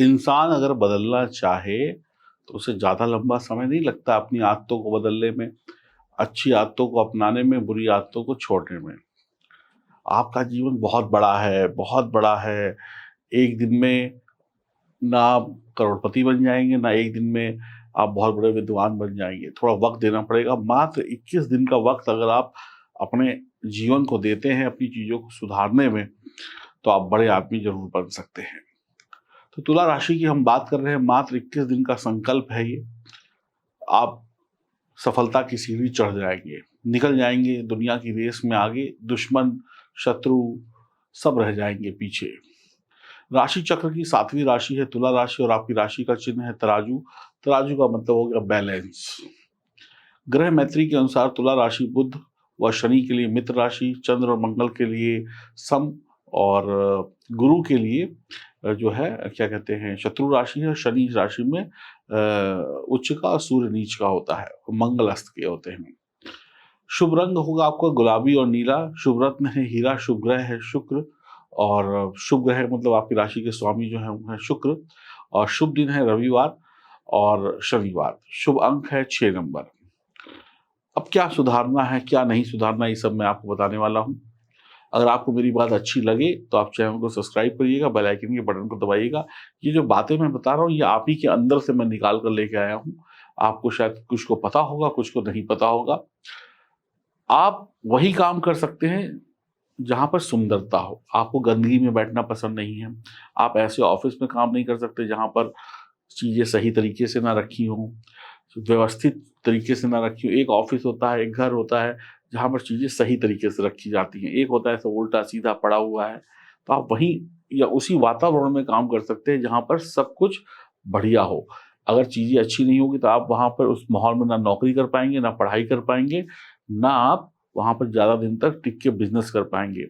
इंसान अगर बदलना चाहे तो उसे ज़्यादा लंबा समय नहीं लगता अपनी आदतों को बदलने में, अच्छी आदतों को अपनाने में, बुरी आदतों को छोड़ने में। आपका जीवन बहुत बड़ा है। एक दिन में ना आप करोड़पति बन जाएँगे, ना एक दिन में आप बहुत बड़े विद्वान बन जाएँगे। थोड़ा वक़्त देना पड़ेगा। मात्र 21 दिन का वक़्त अगर आप अपने जीवन को देते हैं अपनी चीज़ों को सुधारने में, तो आप बड़े आदमी ज़रूर बन सकते हैं। तो तुला राशि की हम बात कर रहे हैं, मात्र 21 दिन का संकल्प है ये। आप सफलता की सीढ़ी चढ़ जाएँगे, निकल जाएँगे दुनिया की रेस में आगे, दुश्मन, शत्रु सब रह जाएँगे पीछे। राशि चक्र की 7वीं राशि है तुला राशि और आपकी राशि का चिन्ह है तराजू। तराजू का मतलब हो गया बैलेंस। ग्रह मैत्री के अनुसार तुला राशि बुध व शनि के लिए मित्र राशि, चंद्र और मंगल के लिए सम और गुरु के लिए जो है क्या कहते हैं शत्रु राशि है। शनि इस राशि में उच्च का और सूर्य नीच का होता है, मंगल अस्त के होते हैं। शुभ रंग होगा आपका गुलाबी और नीला। शुभ रत्न है हीरा। शुभ ग्रह है शुक्र और शुभ ग्रह मतलब आपकी राशि के स्वामी जो है वो है शुक्र। और शुभ दिन है रविवार और शनिवार। शुभ अंक है 6 नंबर। अब क्या सुधारना है क्या नहीं सुधारना ये सब मैं आपको बताने वाला हूँ। अगर आपको मेरी बात अच्छी लगे तो आप चैनल को सब्सक्राइब करिएगा, बेल आइकन के बटन को दबाइएगा। ये जो बातें मैं बता रहा हूँ ये आप ही के अंदर से मैं निकाल कर लेके आया हूँ। आपको शायद कुछ को पता होगा, कुछ को नहीं पता होगा। आप वही काम कर सकते हैं जहाँ पर सुंदरता हो। आपको गंदगी में बैठना पसंद नहीं है। आप ऐसे ऑफिस में काम नहीं कर सकते जहाँ पर चीज़ें सही तरीके से ना रखी हों, व्यवस्थित तरीके से ना रखी हो। एक ऑफिस होता है, एक घर होता है जहाँ पर चीज़ें सही तरीके से रखी जाती हैं। एक होता है ऐसा उल्टा-सीधा पड़ा हुआ है। तो आप वहीं या उसी वातावरण में काम कर सकते हैं जहाँ पर सब कुछ बढ़िया हो। अगर चीज़ें अच्छी नहीं होगी तो आप वहाँ पर उस माहौल में ना नौकरी कर पाएँगे, ना पढ़ाई कर पाएँगे, ना आप वहाँ पर ज़्यादा दिन तक टिक के बिज़नेस कर पाएँगे।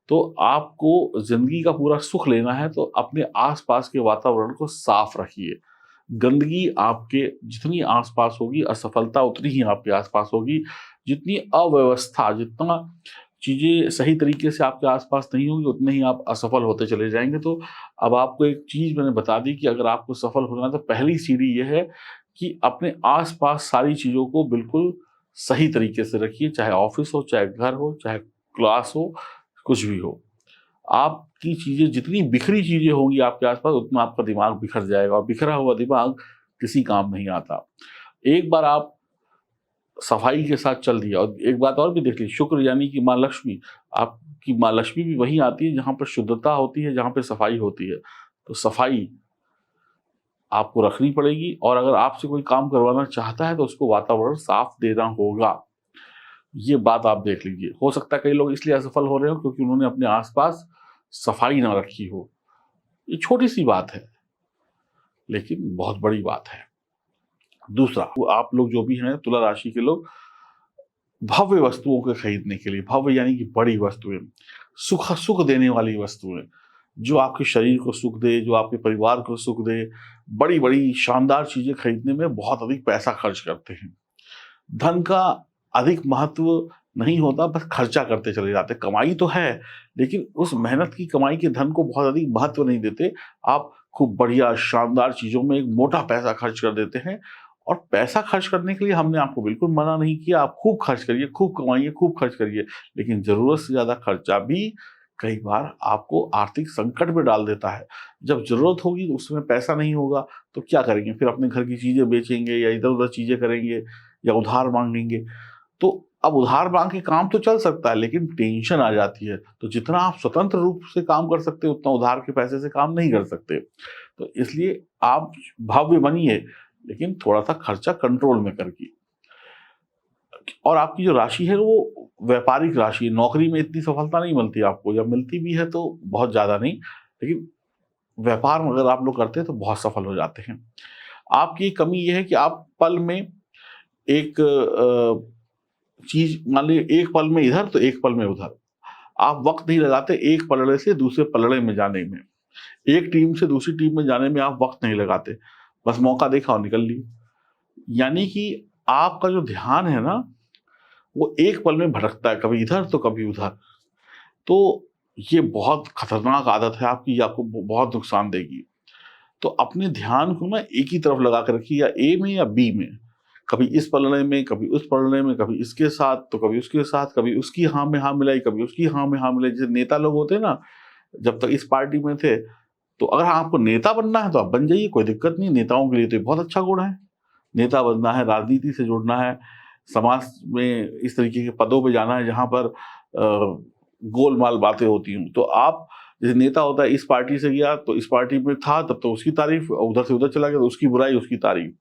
तो आपको ज़िंदगी का पूरा सुख लेना है तो अपने आस-पास के वातावरण को साफ रखिए। गंदगी आपके जितनी आस-पास होगी, असफलता उतनी ही आपके आस-पास होगी। जितनी अव्यवस्था, जितना चीज़ें सही तरीके से आपके आस-पास नहीं होंगी, उतने ही आप असफल होते चले जाएँगे। तो अब आपको एक चीज़ मैंने बता दी कि अगर आपको सफल होना है तो पहली सीढ़ी ये है कि अपने आस-पास सारी चीज़ों को बिल्कुल सही तरीके से रखिए, चाहे ऑफ़िस हो, चाहे घर हो, चाहे क्लास हो, कुछ भी हो। आपकी चीज़ें जितनी बिखरी चीज़ें होंगी आपके आस-पास उतना आपका दिमाग बिखर जाएगा और बिखरा हुआ दिमाग किसी काम नहीं आता। एक बार आप सफाई के साथ चल दिया और एक बात और भी देख लीजिए शुक्र यानी कि माँ लक्ष्मी, आपकी माँ लक्ष्मी भी वहीं आती है जहाँ पर शुद्धता होती है, जहाँ पे सफाई होती है। तो सफाई आपको रखनी पड़ेगी और अगर आपसे कोई काम करवाना चाहता है तो उसको वातावरण साफ देना होगा। ये बात आप देख लीजिए। हो सकता है कई लोग इसलिए असफल हो रहे हो क्योंकि उन्होंने अपने आस-पास सफाई ना रखी हो। ये छोटी-सी बात है, लेकिन बहुत बड़ी बात है। दूसरा, वो आप लोग जो भी हैं तुला राशि के लोग, भव्य वस्तुओं को खरीदने के लिए, भव्य यानी कि बड़ी वस्तुएँ, सुख देने वाली वस्तुएँ, जो आपके शरीर को सुख दे, जो आपके परिवार को सुख दे, बड़ी-बड़ी शानदार चीज़ें खरीदने में बहुत अधिक पैसा खर्च करते हैं। धन का अधिक महत्व नहीं होता, बस खर्चा करते चले जाते हैं। कमाई तो है, लेकिन उस मेहनत की कमाई के धन को बहुत अधिक महत्व नहीं देते। आप खूब बढ़िया शानदार चीज़ों में एक मोटा पैसा खर्च कर देते हैं और पैसा खर्च करने के लिए हमने आपको बिल्कुल मना नहीं किया। आप खूब खर्च करिए, खूब कमाइए, खूब खर्च करिए, लेकिन ज़रूरत से ज़्यादा खर्चा भी कई बार आपको आर्थिक संकट में डाल देता है। जब ज़रूरत होगी तो उस समय पैसा नहीं होगा, तो क्या करेंगे? फिर अपने घर की चीज़ें बेचेंगे या इधर-उधर चीज़ें करेंगे या उधार माँगेंगे। तो अब उधार माँग के काम तो चल सकता है, लेकिन टेंशन आ जाती है। तो जितना आप स्वतंत्र रूप से काम कर सकते हो, उतना उधार के पैसे से काम नहीं कर सकते। तो इसलिए आप भव्य बनिए, लेकिन थोड़ा-सा खर्चा कंट्रोल में करके। और आपकी जो राशि है वो व्यापारिक राशि है। नौकरी में इतनी सफलता नहीं मिलती आपको या मिलती भी है तो बहुत ज़्यादा नहीं, लेकिन व्यापार में अगर आप लोग करते हैं तो बहुत सफल हो जाते हैं। आपकी कमी ये है कि आप पल में एक चीज़ मान लीजिए एक पल में इधर तो एक पल में उधर। आप वक़्त नहीं लगाते एक पलड़े से दूसरे पलड़े में जाने में। एक टीम से दूसरी टीम में जाने में आप वक़्त नहीं लगाते। बस मौका देखा और निकल लिए। यानी कि आपका जो ध्यान है ना, वो एक पल में भटकता है, कभी इधर तो कभी उधर। तो ये बहुत खतरनाक आदत है आपकी, ये आपको बहुत नुकसान देगी। तो अपने ध्यान को ना एक ही तरफ लगा कर रखिए, या ए में या बी में, कभी इस पलड़े में, कभी उस पलड़े में, कभी इसके साथ तो कभी उसके साथ, कभी उसकी हाँ में हाँ मिलाई, कभी उसकी हाँ में हाँ मिलाई। जैसे नेता लोग होते हैं ना, जब तक इस पार्टी में थे, तो अगर आपको नेता बनना है तो आप बन जाइए, कोई दिक्कत नहीं। नेताओं के लिए तो ये बहुत अच्छा गुण है। नेता बनना है, राजनीति से जुड़ना है, समाज में इस तरीके के पदों पे जाना है जहाँ पर गोलमाल बातें होती हूँ। तो आप, जैसे नेता होता है, इस पार्टी से गया तो इस पार्टी में था तब तो उसकी तारीफ, उधर से उधर चला गया तो उसकी बुराई उसकी तारीफ।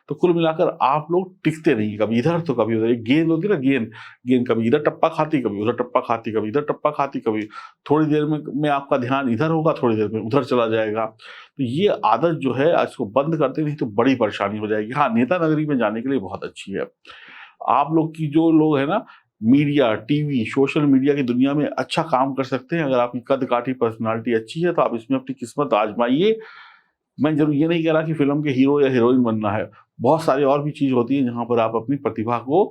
तो कुल मिलाकर आप लोग टिकते नहीं, कभी इधर तो कभी उधर। एक गेंद होती है ना, गेंद गेंद कभी इधर टप्पा खाती, कभी उधर टप्पा खाती, कभी इधर टप्पा खाती, कभी थोड़ी देर में आपका ध्यान इधर होगा, थोड़ी देर में उधर चला जाएगा। तो ये आदत जो है, आज को बंद करते नहीं तो बड़ी परेशानी हो जाएगी। हाँ, नेता नगरी में जाने के लिए बहुत अच्छी है। आप लोग की जो लोग है ना, मीडिया, टीवी, सोशल मीडिया की दुनिया में अच्छा काम कर सकते हैं। अगर आपकी कद काठी पर्सनालिटी अच्छी है तो आप इसमें अपनी किस्मत आजमाइए। मैं जरूर ये नहीं कह रहा कि फिल्म के हीरो या हीरोइन बनना है, बहुत सारी और भी चीज होती है जहां पर आप अपनी प्रतिभा को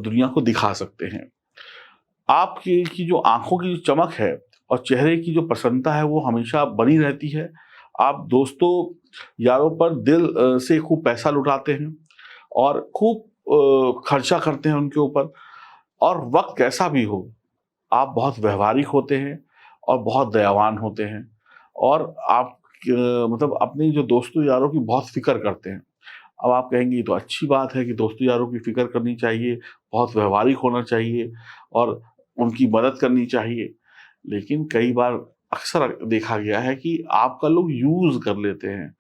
दुनिया को दिखा सकते हैं। आपकी की जो आंखों की जो चमक है और चेहरे की जो प्रसन्नता है वो हमेशा बनी रहती है। आप दोस्तों यारों पर दिल से खूब पैसा लुटाते हैं और खूब खर्चा करते हैं उनके ऊपर। और वक्त कैसा भी हो, आप बहुत व्यवहारिक होते हैं और बहुत दयावान होते हैं। और आप मतलब अपने जो दोस्तों यारों की बहुत फिक्र करते हैं। अब आप कहेंगे ये तो अच्छी बात है कि दोस्तों यारों की फिक्र करनी चाहिए, बहुत व्यवहारिक होना चाहिए और उनकी मदद करनी चाहिए। लेकिन कई बार अक्सर देखा गया है कि आपका लोग यूज कर लेते हैं।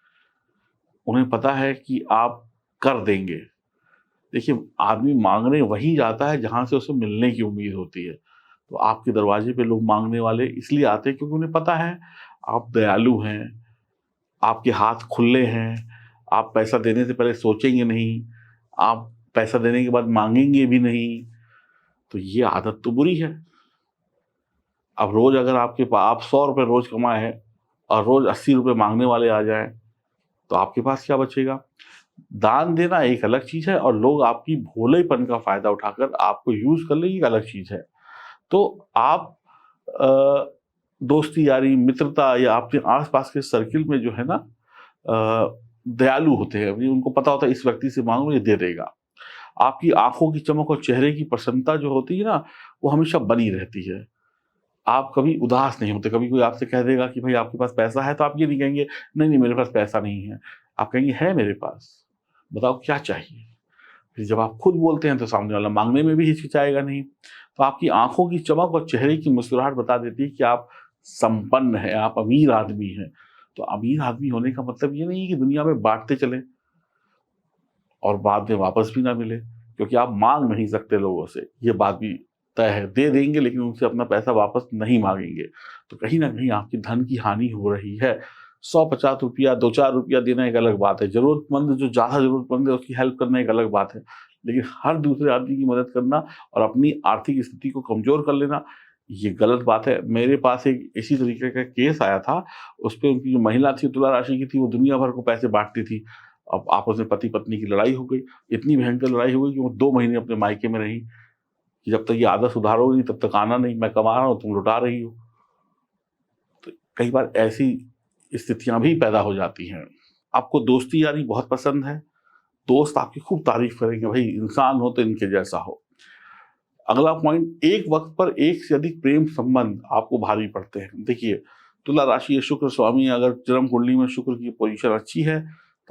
उन्हें पता है कि आप कर देंगे। देखिए, आदमी मांगने वहीं जाता है जहां से उसे मिलने की उम्मीद होती है। तो आपके दरवाजे पे लोग मांगने वाले इसलिए आते हैं क्योंकि उन्हें पता है आप दयालु हैं, आपके हाथ खुले हैं, आप पैसा देने से पहले सोचेंगे नहीं, आप पैसा देने के बाद मांगेंगे भी नहीं। तो ये आदत तो बुरी है। अब रोज अगर आपके पास आप 100 रुपये रोज कमाए हैं और रोज 80 रुपये मांगने वाले आ जाएं, तो आपके पास क्या बचेगा? दान देना एक अलग चीज है और लोग आपकी भोलेपन का फायदा उठाकर आपको यूज कर ले, एक अलग चीज है। तो आप अ, दोस्ती यारी मित्रता या अपने आसपास के सर्किल में जो है ना, दयालु होते हैं। उनको पता होता है इस व्यक्ति से मांगो ये दे देगा। आपकी आंखों की चमक और चेहरे की प्रसन्नता जो होती है ना, वो हमेशा बनी रहती है। आप कभी उदास नहीं होते। कभी कोई आपसे कह देगा कि भाई आपके पास पैसा है, तो आप ये नहीं कहेंगे नहीं नहीं मेरे पास पैसा नहीं है। आप कहेंगे है मेरे पास, बताओ क्या चाहिए। फिर जब आप खुद बोलते हैं तो सामने वाला मांगने में भी हिचकिचाएगा नहीं। तो आपकी आंखों की चमक और चेहरे की मुस्कुराहट बता देती है कि आप संपन्न हैं, आप अमीर आदमी हैं। तो अमीर आदमी होने का मतलब ये नहीं है कि दुनिया में बांटते चले और बाद में वापस भी ना मिले, क्योंकि आप मांग नहीं सकते लोगों से, ये बात भी तय है। दे देंगे लेकिन उनसे अपना पैसा वापस नहीं मांगेंगे। तो कहीं ना कहीं आपकी धन की हानि हो रही है। 100-50 रुपया, 2-4 रुपया देना एक अलग बात है। जरूरतमंद जो ज्यादा जरूरतमंद है उसकी हेल्प करना एक अलग बात है। लेकिन हर दूसरे आदमी की मदद करना और अपनी आर्थिक स्थिति को कमजोर कर लेना, ये गलत बात है। मेरे पास एक इसी तरीके का केस आया था। उस पर उनकी जो महिला थी, तुला राशि की थी, वो दुनिया भर को पैसे बांटती थी। अब आपस में पति पत्नी की लड़ाई हो गई। इतनी भयंकर लड़ाई हो गई कि वो 2 महीने अपने मायके में रही कि जब तक ये आदत सुधारोगे नहीं तब तक आना नहीं, मैं कमा रहा हूँ तुम लुटा रही हो। तो कई बार ऐसी स्थितियां भी पैदा हो जाती हैं। आपको दोस्ती यारी बहुत पसंद है, दोस्त आपकी खूब तारीफ करेंगे, भाई इंसान हो तो इनके जैसा हो। अगला पॉइंट, एक वक्त पर एक से अधिक प्रेम संबंध आपको भारी पड़ते हैं। देखिए, तुला राशि या शुक्र स्वामी, अगर जन्म कुंडली में शुक्र की पोजीशन अच्छी है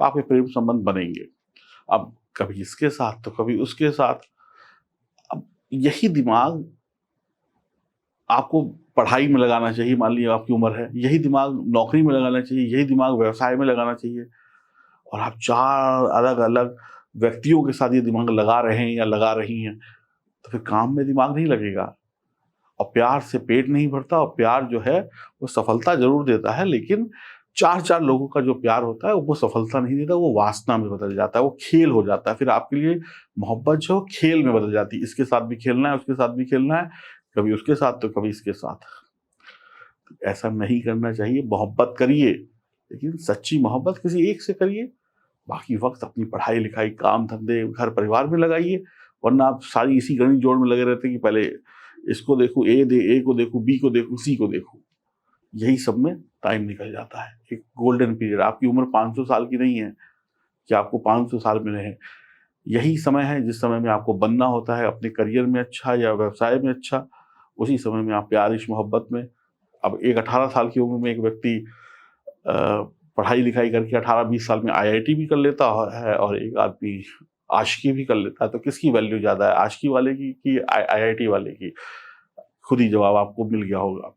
तो आपके प्रेम संबंध बनेंगे। अब कभी इसके साथ तो कभी उसके साथ। अब यही दिमाग आपको पढ़ाई में लगाना चाहिए। मान लीजिए आपकी उम्र है, यही दिमाग नौकरी में लगाना चाहिए, यही दिमाग व्यवसाय में लगाना चाहिए। और आप 4 अलग अलग व्यक्तियों के साथ ये दिमाग लगा रहे हैं या लगा रही हैं, तो फिर काम में दिमाग नहीं लगेगा। और प्यार से पेट नहीं भरता। और प्यार जो है वो सफलता जरूर देता है, लेकिन 4-4 लोगों का जो प्यार होता है वो सफलता नहीं देता, वो वासना में बदल जाता है, वो खेल हो जाता है। फिर आपके लिए मोहब्बत जो खेल में बदल जाती है। इसके साथ भी खेलना है, उसके साथ भी खेलना है, कभी उसके साथ तो कभी इसके साथ। ऐसा नहीं करना चाहिए। मोहब्बत करिए, लेकिन सच्ची मोहब्बत किसी एक से करिए। बाकी वक्त अपनी पढ़ाई लिखाई, काम धंधे, घर परिवार में लगाइए। वरना आप सारी इसी गणित जोड़ में लगे रहते हैं कि पहले इसको देखूं, ए को देखूं, बी को देखूं, सी को देखूं। यही सब में टाइम निकल जाता है। एक गोल्डन पीरियड, आपकी उम्र 500 साल की नहीं है कि आपको 500 साल मिले हैं। यही समय है जिस समय में आपको बनना होता है अपने करियर में अच्छा या व्यवसाय में अच्छा। उसी समय में आप प्यार इश्क मोहब्बत में, अब एक 18 साल की उम्र में एक व्यक्ति पढ़ाई लिखाई करके 18-20 साल में आईआईटी भी कर लेता है और एक आदमी आशिकी भी कर लेता है, तो किसकी वैल्यू ज़्यादा है, आशिकी वाले की कि आईआईटी वाले की? खुद ही जवाब आपको मिल गया होगा।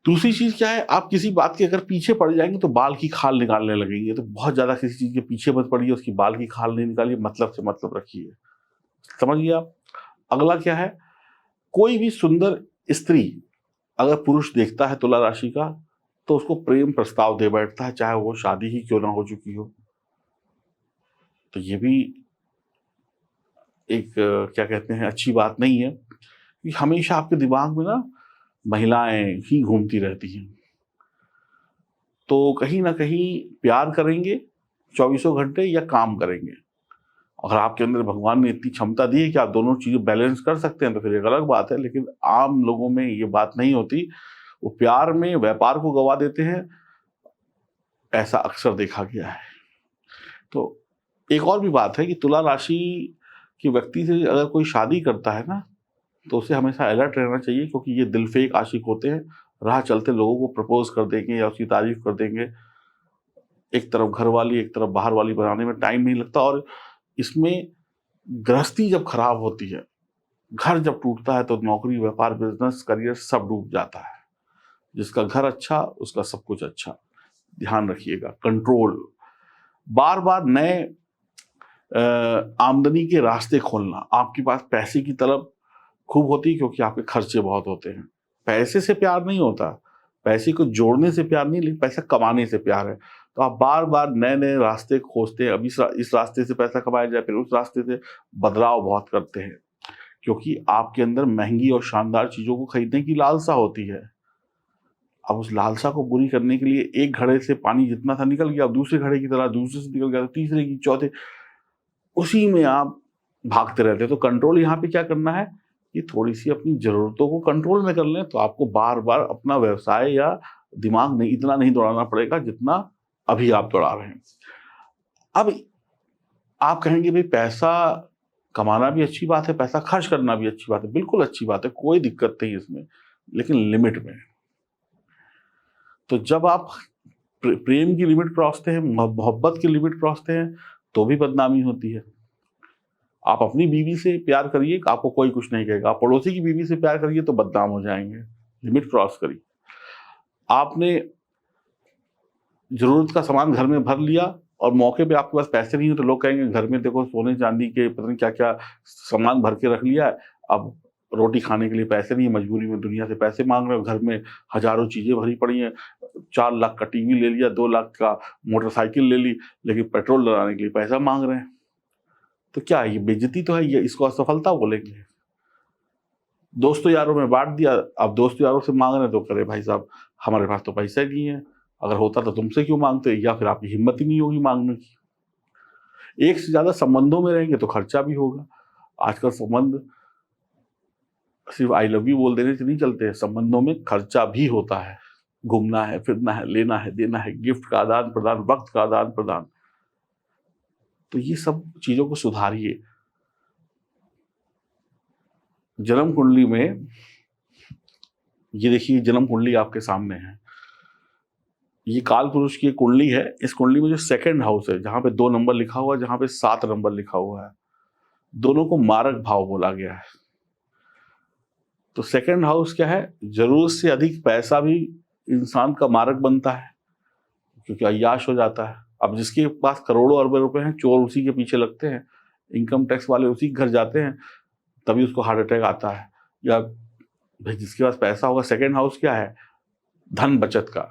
दूसरी चीज क्या है, आप किसी बात के अगर पीछे पड़ जाएंगे तो बाल की खाल निकालने लगेंगे। तो बहुत ज्यादा किसी चीज के पीछे मत पड़िए, उसकी बाल की खाल नहीं निकालिए, मतलब से मतलब रखिए। समझिए आप। अगला क्या है, कोई भी सुंदर स्त्री अगर पुरुष देखता है तुला राशि का, तो उसको प्रेम प्रस्ताव दे बैठता है, चाहे वो शादी ही क्यों ना हो चुकी हो। तो ये भी एक क्या कहते हैं, अच्छी बात नहीं है कि हमेशा आपके दिमाग में ना महिलाएं ही घूमती रहती हैं। तो कहीं ना कहीं प्यार करेंगे 24 घंटे या काम करेंगे। अगर आपके अंदर भगवान ने इतनी क्षमता दी है कि आप दोनों चीजें बैलेंस कर सकते हैं तो फिर एक अलग बात है, लेकिन आम लोगों में ये बात नहीं होती। वो प्यार में व्यापार को गवा देते हैं, ऐसा अक्सर देखा गया है। तो एक और भी बात है कि तुला राशि के व्यक्ति से अगर कोई शादी करता है ना, तो उसे हमेशा अलर्ट रहना चाहिए, क्योंकि ये दिलफेक आशिक होते हैं। राह चलते लोगों को प्रपोज कर देंगे या उसकी तारीफ कर देंगे। एक तरफ घर वाली एक तरफ बाहर वाली बनाने में टाइम नहीं लगता। और इसमें गृहस्थी जब खराब होती है, घर जब टूटता है, तो नौकरी व्यापार बिजनेस करियर सब डूब जाता है। जिसका घर अच्छा उसका सब कुछ अच्छा। ध्यान रखिएगा, कंट्रोल। बार बार नए आमदनी के रास्ते खोलना। आपके पास पैसे की तलब खूब होती है क्योंकि आपके खर्चे बहुत होते हैं। पैसे से प्यार नहीं होता, पैसे को जोड़ने से प्यार नहीं, लेकिन पैसा कमाने से प्यार है। तो आप बार बार नए नए रास्ते खोजते हैं, अब इस रास्ते से पैसा कमाया जाए, फिर उस रास्ते से बदलाव बहुत करते हैं, क्योंकि आपके अंदर महंगी और शानदार चीजों को खरीदने की लालसा होती है। अब उस लालसा को पूरी करने के लिए एक घड़े से पानी जितना था निकल गया, अब दूसरे घड़े की तरह दूसरे से निकल गया, तो तीसरे की, चौथे, उसी में आप भागते रहते हैं। तो कंट्रोल यहाँ पे क्या करना है कि थोड़ी सी अपनी जरूरतों को कंट्रोल में कर लें, तो आपको बार बार अपना व्यवसाय या दिमाग नहीं इतना नहीं दौड़ाना पड़ेगा जितना अभी आप दौड़ा रहे हैं। अब आप कहेंगे भाई पैसा कमाना भी अच्छी बात है, पैसा खर्च करना भी अच्छी बात है। बिल्कुल अच्छी बात है, कोई दिक्कत नहीं इसमें, लेकिन लिमिट में। तो जब आप प्रेम की लिमिट क्रॉसते हैं, मोहब्बत की लिमिट क्रॉसते हैं, तो भी बदनामी होती है। आप अपनी बीवी से प्यार करिए, आपको कोई कुछ नहीं कहेगा। आप पड़ोसी की बीवी से प्यार करिए तो बदनाम हो जाएंगे। लिमिट क्रॉस करिए। आपने जरूरत का सामान घर में भर लिया और मौके पे आपके पास पैसे नहीं हो, तो लोग कहेंगे घर में देखो सोने चांदी के पता नहीं क्या क्या सामान भर के रख लिया है, अब रोटी खाने के लिए पैसे नहीं है, मजबूरी में दुनिया से पैसे मांग रहे हो। घर में हजारों चीजें भरी पड़ी हैं, 4 लाख का टीवी ले लिया, 2 लाख का मोटरसाइकिल ले ली, लेकिन पेट्रोल डलाने के लिए पैसा मांग रहे हैं। तो क्या ये बेइज्जती तो है, ये इसको असफलता बोलेंगे। दोस्तों यारों में बांट दिया, अब दोस्तों यारों से मांग रहे हैं तो करे भाई साहब हमारे पास तो पैसा ही नहीं है, अगर होता तो तुमसे क्यों मांगते, या फिर आपकी हिम्मत ही नहीं होगी मांगने की। एक से ज्यादा संबंधों में रहेंगे तो खर्चा भी होगा। आजकल संबंध सिर्फ आई लव यू बोल देने से नहीं चलते हैं, संबंधों में खर्चा भी होता है। घूमना है, फिरना है, लेना है, देना है, गिफ्ट का आदान प्रदान, वक्त का आदान प्रदान। तो ये सब चीजों को सुधारिए। जन्म कुंडली में ये देखिए, जन्म कुंडली आपके सामने है। ये काल पुरुष की कुंडली है। इस कुंडली में जो सेकंड हाउस है, जहां पे 2 नंबर लिखा हुआ है, जहां पे 7 नंबर लिखा हुआ है, दोनों को मारक भाव बोला गया है। तो सेकंड हाउस क्या है, जरूरत से अधिक पैसा भी इंसान का मारक बनता है, क्योंकि अय्याश हो जाता है। अब जिसके पास करोड़ों अरबों रुपए हैं, चोर उसी के पीछे लगते हैं, इनकम टैक्स वाले उसी के घर जाते हैं, तभी उसको हार्ट अटैक आता है। या भाई जिसके पास पैसा होगा, सेकंड हाउस क्या है, धन बचत का,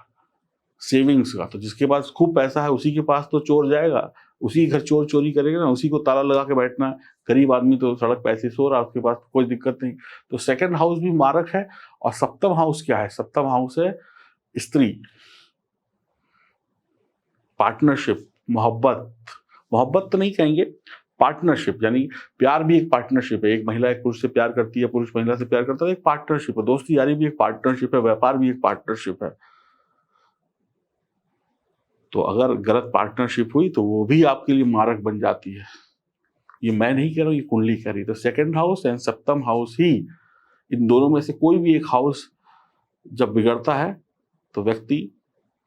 सेविंग्स का। तो जिसके पास खूब पैसा है उसी के पास तो चोर जाएगा, उसी घर चोर चोरी करेगा ना, उसी को ताला लगा के बैठना है। गरीब आदमी तो सड़क पे ऐसे सो रहा है, उसके पास कोई दिक्कत नहीं। तो सेकंड हाउस भी मारक है। और सप्तम हाउस क्या है, सप्तम हाउस है स्त्री, पार्टनरशिप, मोहब्बत। मोहब्बत तो नहीं कहेंगे, पार्टनरशिप, यानी प्यार भी एक पार्टनरशिप है। एक महिला एक पुरुष से प्यार करती है, पुरुष महिला से प्यार करता है, एक पार्टनरशिप है। दोस्ती यारी भी एक पार्टनरशिप है, व्यापार भी एक पार्टनरशिप है। तो अगर गलत पार्टनरशिप हुई तो वो भी आपके लिए मारक बन जाती है। ये मैं नहीं कह रहा हूँ, ये कुंडली कह रही है। तो सेकंड हाउस एंड सप्तम हाउस ही, इन दोनों में से कोई भी एक हाउस जब बिगड़ता है तो व्यक्ति,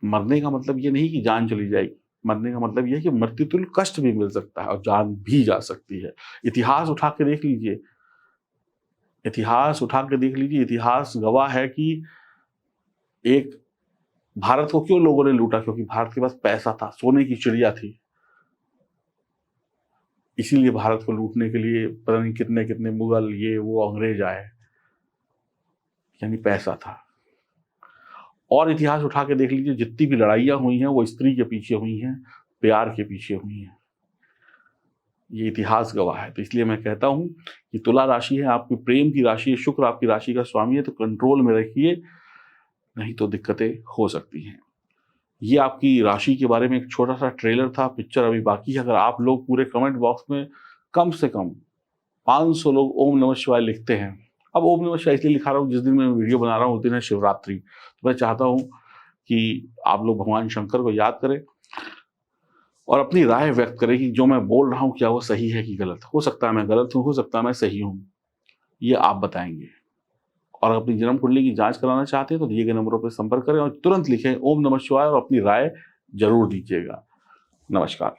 मरने का मतलब ये नहीं कि जान चली जाएगी, मरने का मतलब ये है कि मृत्यु तुल्य कष्ट भी मिल सकता है और जान भी जा सकती है। इतिहास उठा के देख लीजिए, इतिहास उठा के देख लीजिए, इतिहास गवाह है कि एक भारत को क्यों लोगों ने लूटा, क्योंकि भारत के पास पैसा था, सोने की चिड़िया थी। इसीलिए भारत को लूटने के लिए पता नहीं कितने कितने मुगल, ये वो अंग्रेज आए, यानी पैसा था। और इतिहास उठा के देख लीजिए, जितनी भी लड़ाइयाँ हुई हैं वो स्त्री के पीछे हुई हैं, प्यार के पीछे हुई हैं। ये इतिहास गवाह है। तो इसलिए मैं कहता हूं कि तुला राशि है, आपकी प्रेम की राशि है, शुक्र आपकी राशि का स्वामी है, तो कंट्रोल में रखिए, नहीं तो दिक्कतें हो सकती हैं। ये आपकी राशि के बारे में एक छोटा सा ट्रेलर था, पिक्चर अभी बाकी है। अगर आप लोग पूरे कमेंट बॉक्स में कम से कम 500 लोग ओम नमः शिवाय लिखते हैं। अब ओम नमः शिवाय इसलिए लिखा रहा हूँ, जिस दिन मैं वीडियो बना रहा हूँ उस दिन है शिवरात्रि, तो मैं चाहता हूँ कि आप लोग भगवान शंकर को याद करें और अपनी राय व्यक्त करें कि जो मैं बोल रहा हूँ क्या वो सही है कि गलत। हो सकता है मैं गलत हूँ, हो सकता है मैं सही हूँ, ये आप बताएंगे। और अपनी जन्म कुंडली की जांच कराना चाहते हैं तो दिए गए नंबरों पर संपर्क करें और तुरंत लिखें ओम नमः शिवाय और अपनी राय जरूर दीजिएगा। नमस्कार।